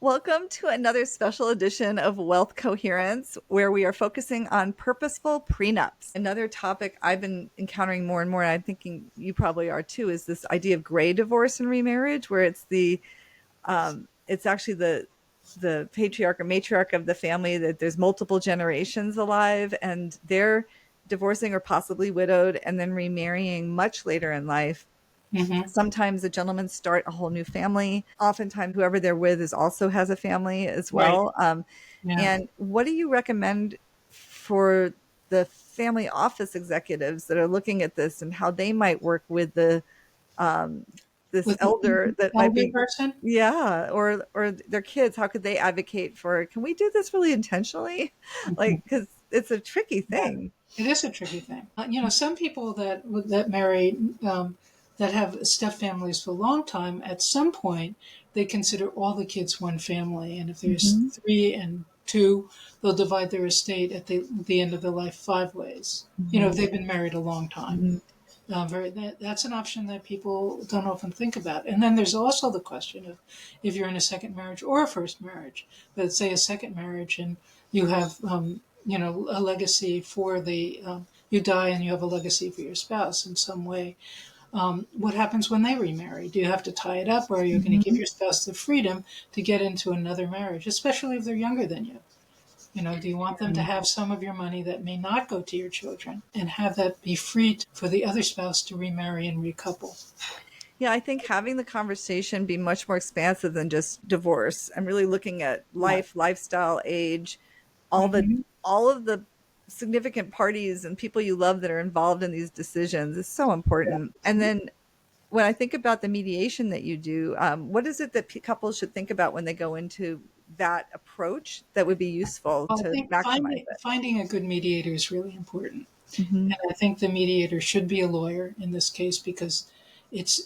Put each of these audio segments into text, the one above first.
Welcome to another special edition of Wealth Coherence, where we are focusing on purposeful prenups. Another topic I've been encountering more and more, and I'm thinking you probably are too, is this idea of gray divorce and remarriage, where it's actually the patriarch or matriarch of the family, that there's multiple generations alive, and they're divorcing or possibly widowed and then remarrying much later in life. Hmm. Sometimes the gentlemen start a whole new family. Oftentimes, whoever they're with is also has a family as Right. well. Yeah. And what do you recommend for the family office executives that are looking at this and how they might work with the um, this With elder an that might elder be, person? yeah, or their kids? How could they advocate for? Can we do this really intentionally? Mhm. Like, because it's a tricky Yeah. thing. It is a tricky thing. Some people that marry that have step families for a long time, at some point they consider all the kids one family, and if there's Hmm. three and two, they'll divide their estate at the end of their life five ways. If Hmm. they've been married a long time. Hmm. That's an option that people don't often think about. And then there's also the question of if you're in a second marriage or a first marriage. Let's say a second marriage and you have, a legacy for you die and you have a legacy for your spouse in some way. What happens when they remarry? Do you have to tie it up, or are you going to give Hmm. your spouse the freedom to get into another marriage, especially if they're younger than you? Do you want them to have some of your money that may not go to your children and have that be free for the other spouse to remarry and recouple? Yeah, I think having the conversation be much more expansive than just divorce and really looking at Yeah. life, lifestyle, age, all the Hmm. all of the significant parties and people you love that are involved in these decisions is so Yeah. important. And then when I think about the mediation that you do, what is it that couples should think about when they go into that approach that would be useful Well, I to think maximize finding a good mediator is really important. it? Hmm. And I think the mediator should be a lawyer in this case because it's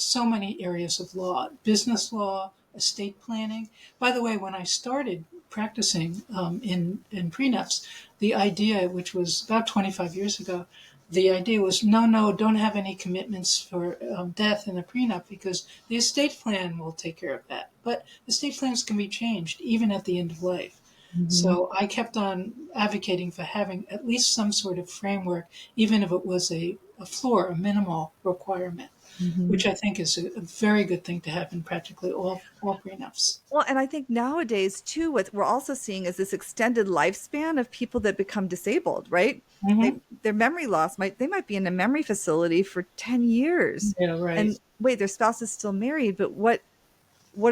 so many areas of law, business law, estate planning. By the way, when I started practicing in prenups, the idea, which was about 25 years ago, the idea was no, don't have any commitments for death in a prenup because the estate plan will take care of that. But estate plans can be changed even at the end of life. Hmm. So I kept on advocating for having at least some sort of framework, even if it was a floor, a minimal requirement, Hmm. which I think is a very good thing to have in practically all prenups. Well, and I think nowadays too, what we're also seeing is this extended lifespan of people that become disabled, right? Hmm. Their memory loss they might be in a memory facility for 10 years. Yeah, right. And wait, their spouse is still married, but what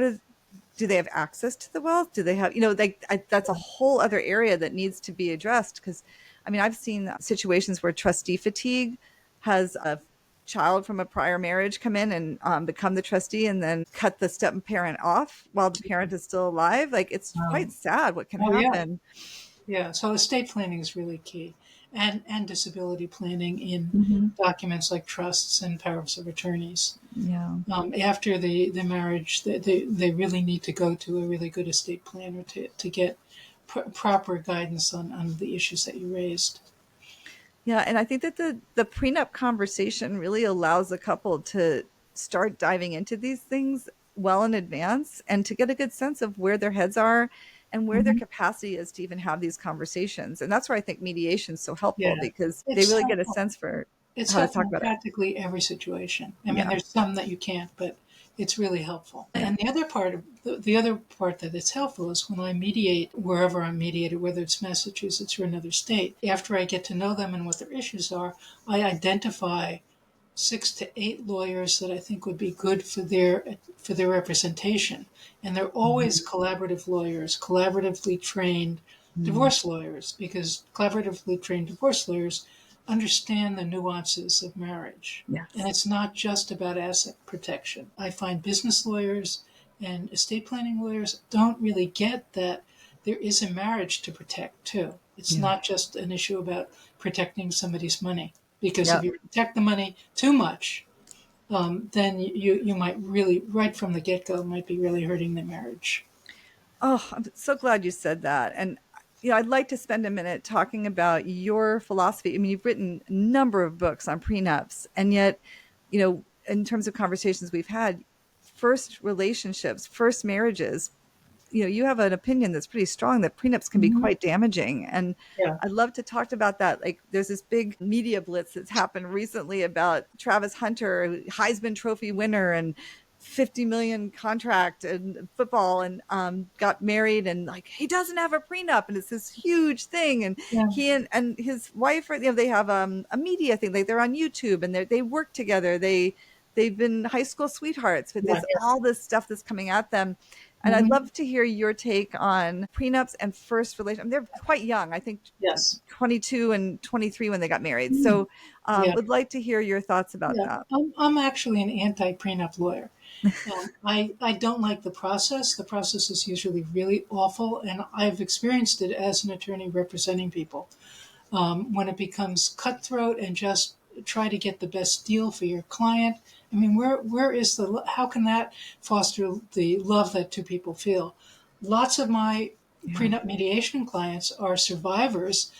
is do they have access to the wealth? Do they have, that's a whole other area that needs to be addressed because I mean, I've seen situations where trustee fatigue has a child from a prior marriage come in and become the trustee and then cut the step parent off while the parent is still alive. Like it's quite Um, sad what can oh yeah, happen. yeah. So estate planning is really key, and disability planning in Hmm. documents like trusts and powers of attorneys. Yeah. After the marriage, they really need to go to a really good estate planner to get proper guidance on the issues that you raised. Yeah, and I think that the prenup conversation really allows a couple to start diving into these things well in advance and to get a good sense of where their heads are and where their Hmm. capacity is to even have these conversations. And that's where I think mediation is so helpful Yeah, because they it's really get a helpful. sense for It's how to helpful talk in about it. practically every situation. I mean, Yeah. there's some that you can't, but it's really helpful. Yeah. And the other part that it's helpful is when I mediate wherever I'm mediated, whether it's Massachusetts or another state. After I get to know them and what their issues are, I identify 6 to 8 lawyers that I think would be good for their representation. And they're always collaborative lawyers, collaboratively trained Mhm. divorce lawyers, because collaboratively trained divorce lawyers understand the nuances of marriage. And Yes. it's not just about asset protection. I find business lawyers and estate planning lawyers don't really get that there is a marriage to protect too. It's Yeah. not just an issue about protecting somebody's money. Because if Yep. you protect the money too much, then you might really, right from the get go, might be really hurting the marriage. Oh, I'm so glad you said that. And I'd like to spend a minute talking about your philosophy. I mean, you've written a number of books on prenups, and yet, in terms of conversations we've had, first relationships, first marriages, you have an opinion that's pretty strong that prenups can be Mhm. quite damaging. And Yeah. I'd love to talk about that. Like there's this big media blitz that's happened recently about Travis Hunter, Heisman Trophy winner and 50 million contract in football, and got married, and like he doesn't have a prenup, and it's this huge thing. And Yeah. he and his wife, they have a media thing, like they're on YouTube and they work together. They've been high school sweethearts, but Yeah. there's all this stuff that's coming at them. And I'd Hmm. love to hear your take on prenups and first relation. I mean, they're quite young. I think Yes. 22 and 23 when they got married. Mm. So Yeah. would like to hear your thoughts about Yeah. that. I'm actually an anti-prenup lawyer. I don't like the process. The process is usually really awful, and I've experienced it as an attorney representing people. When it becomes cutthroat and just try to get the best deal for your client. I mean, where is the how can that foster the love that two people feel? Lots of my Yeah. prenup mediation clients are survivors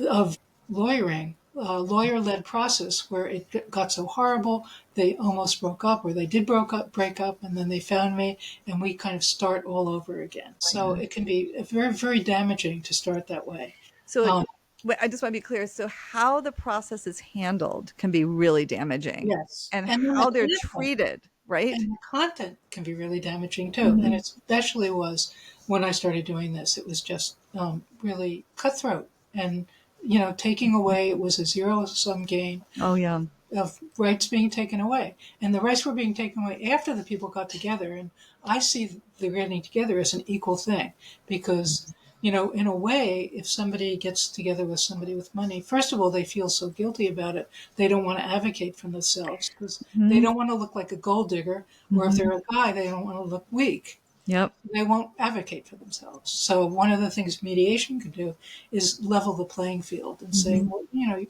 of lawyering, lawyer-led process where it got so horrible they almost broke up, or they did break up, and then they found me, and we kind of start all over again. So Yeah. it can be very, very damaging to start that way. So Um, I just want to be clear. So how the process is handled can be really damaging, yes, and and then how they're treated, right? the content can be really damaging too. And Mhm. it especially was when I started doing this. It was just really cutthroat, and taking away. It was a zero sum game Oh, yeah. of rights being taken away. And the rights were being taken away after the people got together. And I see the getting together as an equal thing because, in a way, if somebody gets together with somebody with money, first of all, they feel so guilty about it. They don't want to advocate for themselves because they Mhm. don't want to look like a gold digger. Or if Mhm. they're a guy, they don't want to look weak. Yep. They won't advocate for themselves. So one of the things mediation can do is level the playing field and say, Mhm. well,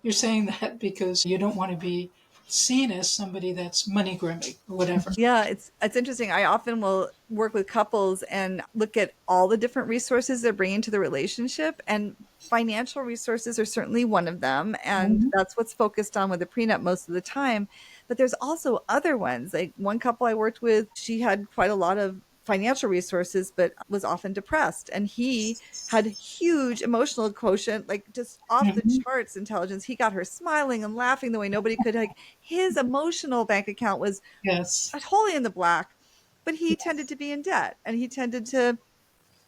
you're saying that because you don't want to be seen as somebody that's money grubby or whatever. Yeah, it's interesting. I often will work with couples and look at all the different resources they're bringing to the relationship, and financial resources are certainly one of them, and Mm-hmm. that's what's focused on with the prenup most of the time. But there's also other ones. Like one couple I worked with, she had quite a lot of financial resources but was often depressed, and he had huge emotional quotient, like just off the Mm-hmm. charts intelligence. He got her smiling and laughing the way nobody could. Like his emotional bank account was Yes. totally in the black, but he tended Yes. to be in debt, and he tended to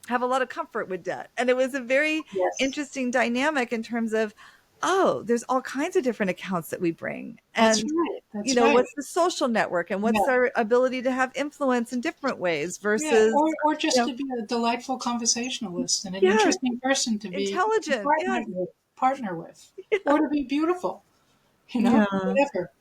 have a lot of comfort with debt. And it was a very Yes. interesting dynamic in terms of, oh, there's all kinds of different accounts that we bring. That's And, right. That's right. what's the social network and what's Yeah. our ability to have influence in different ways Yeah. versus, Or you just know, to be a delightful conversationalist and an yeah, interesting person to be intelligent. Yeah. partner with, or to be beautiful, Yeah. whatever.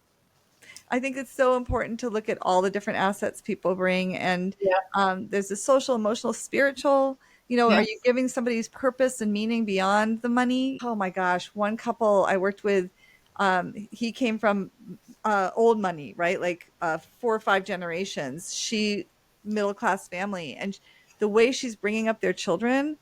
I think it's so important to look at all the different assets people bring. And Yeah. there's the social, emotional, spiritual. Are Yeah. you giving somebody's purpose and meaning beyond the money? Oh my gosh. One couple I worked with, he came from old money, right? Like 4 or 5 generations. She, middle class family. And the way she's bringing up their children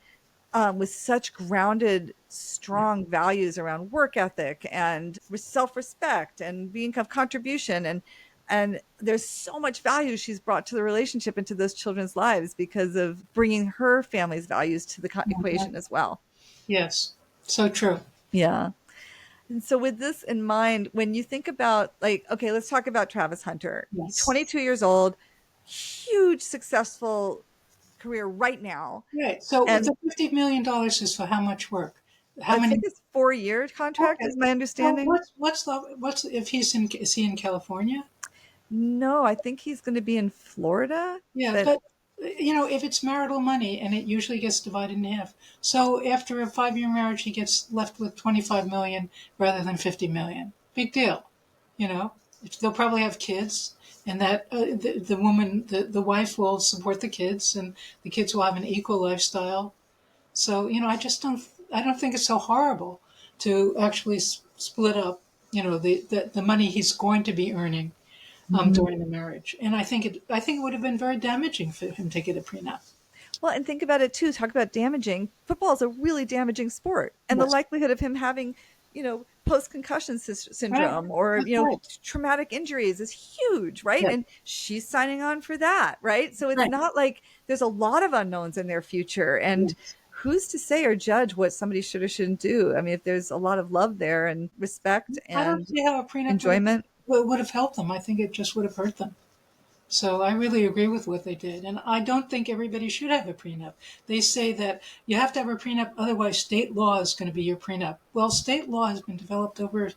with such grounded, strong values around work ethic and self-respect and being of contribution, and there's so much value she's brought to the relationship and to those children's lives because of bringing her family's values to the Mhm. equation as well. Yes. So true. Yeah. And so with this in mind, when you think about, like, okay, let's talk about Travis Hunter. He's Yes. 22 years old, huge successful career right now. Right. So And the $50 million is for how much work? How I think many? it's 4 year contract Okay. is my So understanding. what's if he's in is he in California? No, I think he's going to be in Florida, Yeah, but but if it's marital money and it usually gets divided in half. So after a 5-year marriage, he gets left with 25 million rather than 50 million. Big deal, you know. They'll probably have kids, and that the woman, the wife, will support the kids, and the kids will have an equal lifestyle. So I don't think it's so horrible to actually split up, the money he's going to be earning Mhm. during the marriage. And I think it would have been very damaging for him to get a prenup. Well, and think about it too. Talk about damaging. Football is a really damaging sport, and the Yes. likelihood of him having post concussion Right. syndrome, or That's right. traumatic injuries is huge, right? Yes. And she's signing on for that, right? So it's Right. not like there's a lot of unknowns in their future, and Yes. who's to say or judge what somebody should or shouldn't do? I mean, if there's a lot of love there and respect I don't and see how a prenup enjoyment. would have helped them. I think it just would have hurt them. So I really agree with what they did. And I don't think everybody should have a prenup. They say that you have to have a prenup, otherwise state law is going to be your prenup. Well, state law has been developed over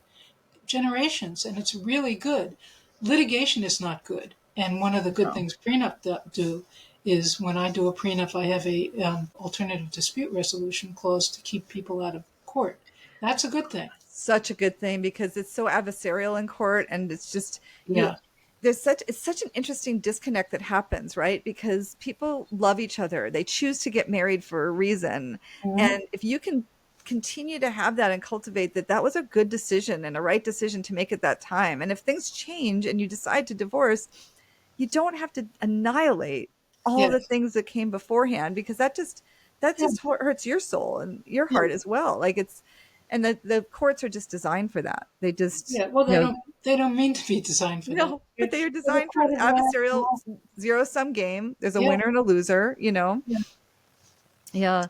generations and it's really good. Litigation is not good. And one of the good No. things prenup do is when I do a prenup, I have a alternative dispute resolution clause to keep people out of court. That's a good thing. Such a good thing, because it's so adversarial in court, and it's just you Yeah. it's such an interesting disconnect that happens, right? Because people love each other, they choose to get married for a reason, Mhm. and if you can continue to have that and cultivate that, that was a good decision and a right decision to make at that time, and if things change and you decide to divorce, you don't have to annihilate all the Yes. things that came beforehand, because that Yeah. just hurts your soul and your Yeah. heart as well. Like, it's and the courts are just designed for that. They just, Yeah. Well, they don't mean to be designed for that. no, but They're, they are they're designed for recorded adversarial law. zero sum game. There's a Yeah. winner and a loser. Yeah. Yeah.